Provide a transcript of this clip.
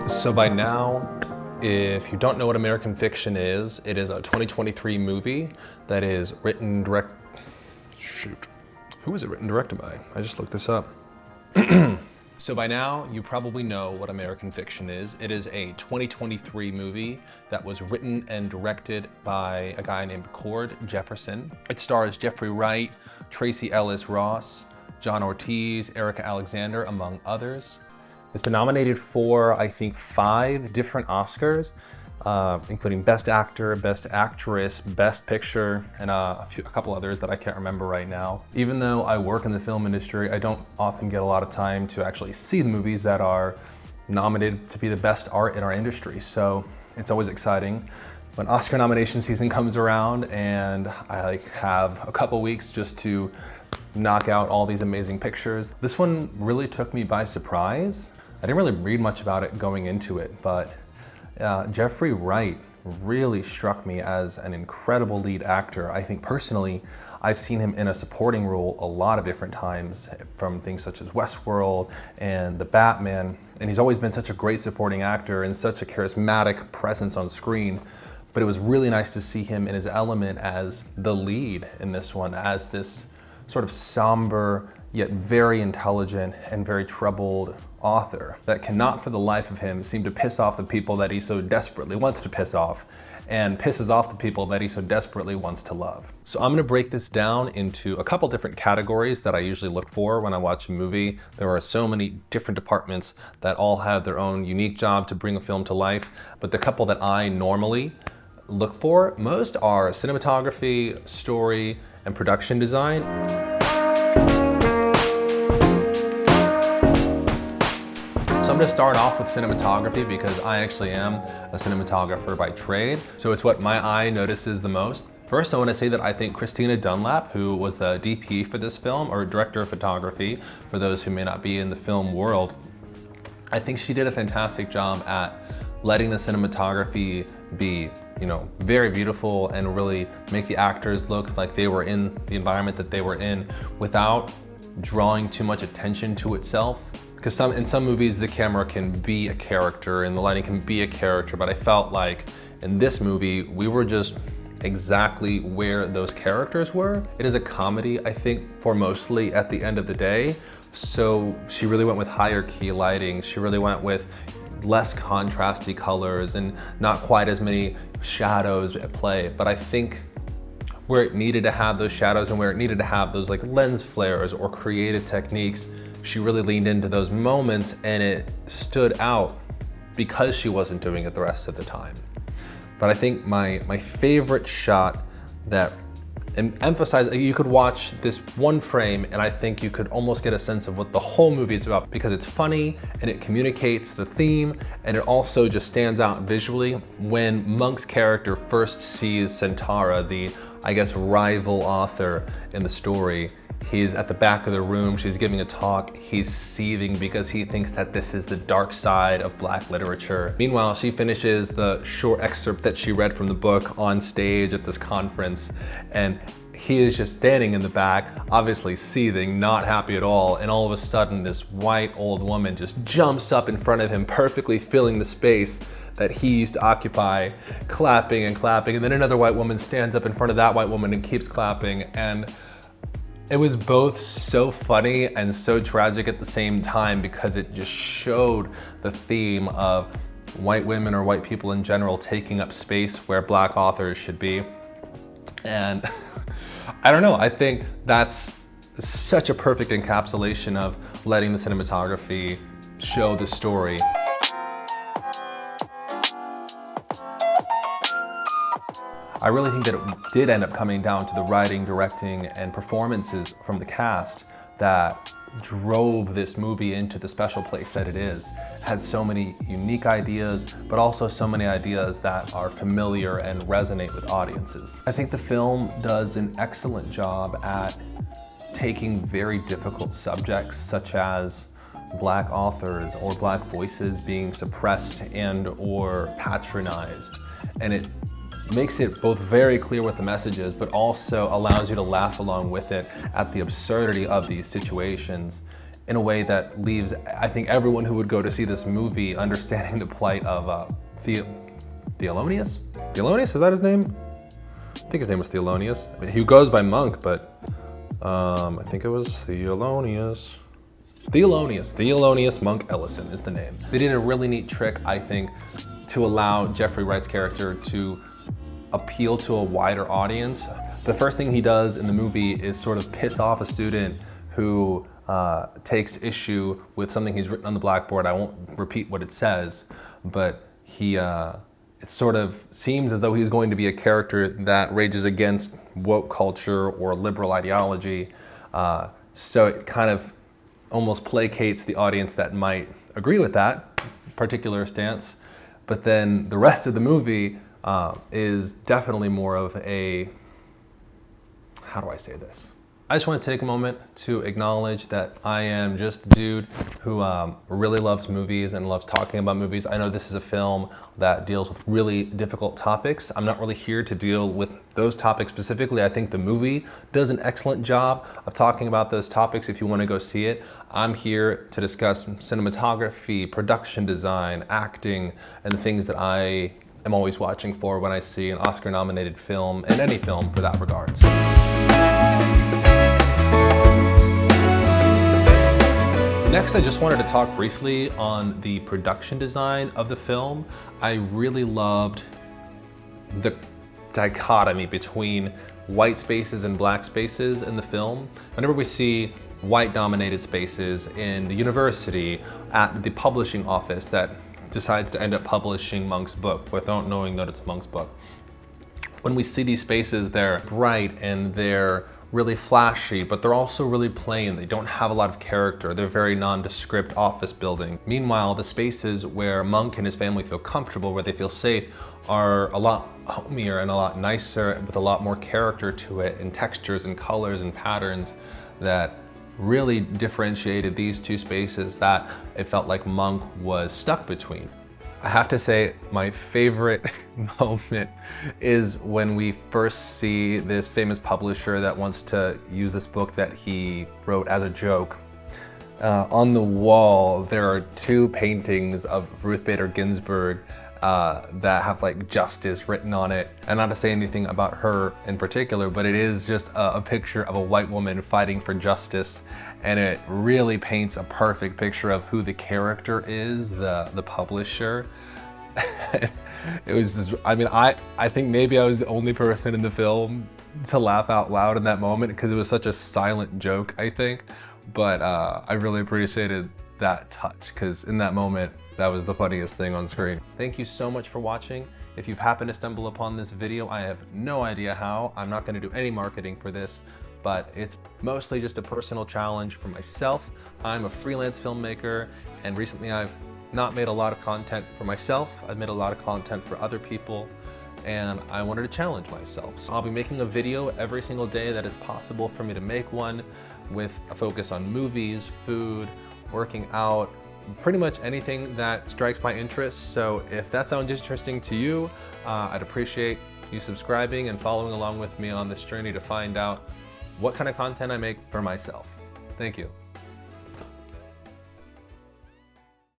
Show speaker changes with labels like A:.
A: So by now, if you don't know what American Fiction is, it is a 2023 movie that is written Who is it written and directed by? I just looked this up. So by now, you probably know what American Fiction is. It is a 2023 movie that was written and directed by a guy named Cord Jefferson. It stars Jeffrey Wright, Tracee Ellis Ross, John Ortiz, Erica Alexander, among others. It's been nominated for, I think, 5 different Oscars, including Best Actor, Best Actress, Best Picture, and a couple others that I can't remember right now. Even though I work in the film industry, I don't often get a lot of time to actually see the movies that are nominated to be the best art in our industry. So it's always exciting when Oscar nomination season comes around and I have a couple weeks just to knock out all these amazing pictures. This one really took me by surprise. I didn't really read much about it going into it, but Jeffrey Wright really struck me as an incredible lead actor. I think personally, I've seen him in a supporting role a lot of different times, from things such as Westworld and The Batman, and he's always been such a great supporting actor and such a charismatic presence on screen. But it was really nice to see him in his element as the lead in this one, as this sort of somber, yet very intelligent and very troubled author that cannot for the life of him seem to piss off the people that he so desperately wants to piss off, and pisses off the people that he so desperately wants to love. So I'm gonna break this down into a couple different categories that I usually look for when I watch a movie. There are so many different departments that all have their own unique job to bring a film to life, but the couple that I normally look for most are cinematography, story, and production design. So I'm gonna start off with cinematography because I actually am a cinematographer by trade. So it's what my eye notices the most. First, I wanna say that I think Christina Dunlap, who was the DP for this film, or director of photography, for those who may not be in the film world, I think she did a fantastic job at letting the cinematography be, very beautiful and really make the actors look like they were in the environment that they were in without drawing too much attention to itself. Because in some movies, the camera can be a character and the lighting can be a character, but I felt like in this movie, we were just exactly where those characters were. It is a comedy, I think, for mostly at the end of the day. So she really went with higher key lighting. She really went with less contrasty colors and not quite as many shadows at play. But I think where it needed to have those shadows and where it needed to have those like lens flares or creative techniques, she really leaned into those moments, and it stood out because she wasn't doing it the rest of the time. But I think my favorite shot that emphasized, you could watch this one frame and I think you could almost get a sense of what the whole movie is about, because it's funny and it communicates the theme, and it also just stands out visually when Monk's character first sees Sentara, the, I guess, rival author in the story. He's at the back of the room, she's giving a talk, he's seething because he thinks that this is the dark side of Black literature. Meanwhile, she finishes the short excerpt that she read from the book on stage at this conference, and he is just standing in the back, obviously seething, not happy at all, and all of a sudden this white old woman just jumps up in front of him, perfectly filling the space that he used to occupy, clapping and clapping, and then another white woman stands up in front of that white woman and keeps clapping, and it was both so funny and so tragic at the same time, because it just showed the theme of white women or white people in general taking up space where Black authors should be. And I don't know, I think that's such a perfect encapsulation of letting the cinematography show the story. I really think that it did end up coming down to the writing, directing, and performances from the cast that drove this movie into the special place that it is. It had so many unique ideas, but also so many ideas that are familiar and resonate with audiences. I think the film does an excellent job at taking very difficult subjects, such as Black authors or Black voices being suppressed and or patronized, and it makes it both very clear what the message is, but also allows you to laugh along with it at the absurdity of these situations in a way that leaves, I think, everyone who would go to see this movie understanding the plight of Thelonious? Thelonious, is that his name? I think his name was Thelonious. I mean, he goes by Monk, but I think it was Thelonious. Thelonious Monk Ellison is the name. They did a really neat trick, I think, to allow Jeffrey Wright's character to appeal to a wider audience. The first thing he does in the movie is sort of piss off a student who takes issue with something he's written on the blackboard. I won't repeat what it says, but it sort of seems as though he's going to be a character that rages against woke culture or liberal ideology. So it kind of almost placates the audience that might agree with that particular stance. But then the rest of the movie is definitely more of a, how do I say this? I just want to take a moment to acknowledge that I am just a dude who really loves movies and loves talking about movies. I know this is a film that deals with really difficult topics. I'm not really here to deal with those topics specifically. I think the movie does an excellent job of talking about those topics if you want to go see it. I'm here to discuss cinematography, production design, acting, and the things that I am always watching for when I see an Oscar-nominated film, and any film for that regards. Next, I just wanted to talk briefly on the production design of the film. I really loved the dichotomy between white spaces and black spaces in the film. Whenever we see white-dominated spaces in the university, at the publishing office that decides to end up publishing Monk's book without knowing that it's Monk's book. When we see these spaces, they're bright and they're really flashy, but they're also really plain. They don't have a lot of character. They're very nondescript office building. Meanwhile, the spaces where Monk and his family feel comfortable, where they feel safe, are a lot homier and a lot nicer with a lot more character to it, and textures and colors and patterns that really differentiated these two spaces that it felt like Monk was stuck between. I have to say, my favorite moment is when we first see this famous publisher that wants to use this book that he wrote as a joke. On the wall, there are two paintings of Ruth Bader Ginsburg that have like justice written on it. And not to say anything about her in particular, but it is just a picture of a white woman fighting for justice. And it really paints a perfect picture of who the character is, the publisher. It was just, I mean, I think maybe I was the only person in the film to laugh out loud in that moment because it was such a silent joke, I think. But I really appreciated that touch because in that moment, that was the funniest thing on screen. Thank you so much for watching. If you've happened to stumble upon this video, I have no idea how. I'm not going to do any marketing for this, but it's mostly just a personal challenge for myself. I'm a freelance filmmaker, and recently I've not made a lot of content for myself. I've made a lot of content for other people, and I wanted to challenge myself. So I'll be making a video every single day that it's possible for me to make one, with a focus on movies, food, working out, pretty much anything that strikes my interest. So if that sounds interesting to you, I'd appreciate you subscribing and following along with me on this journey to find out what kind of content I make for myself. Thank you.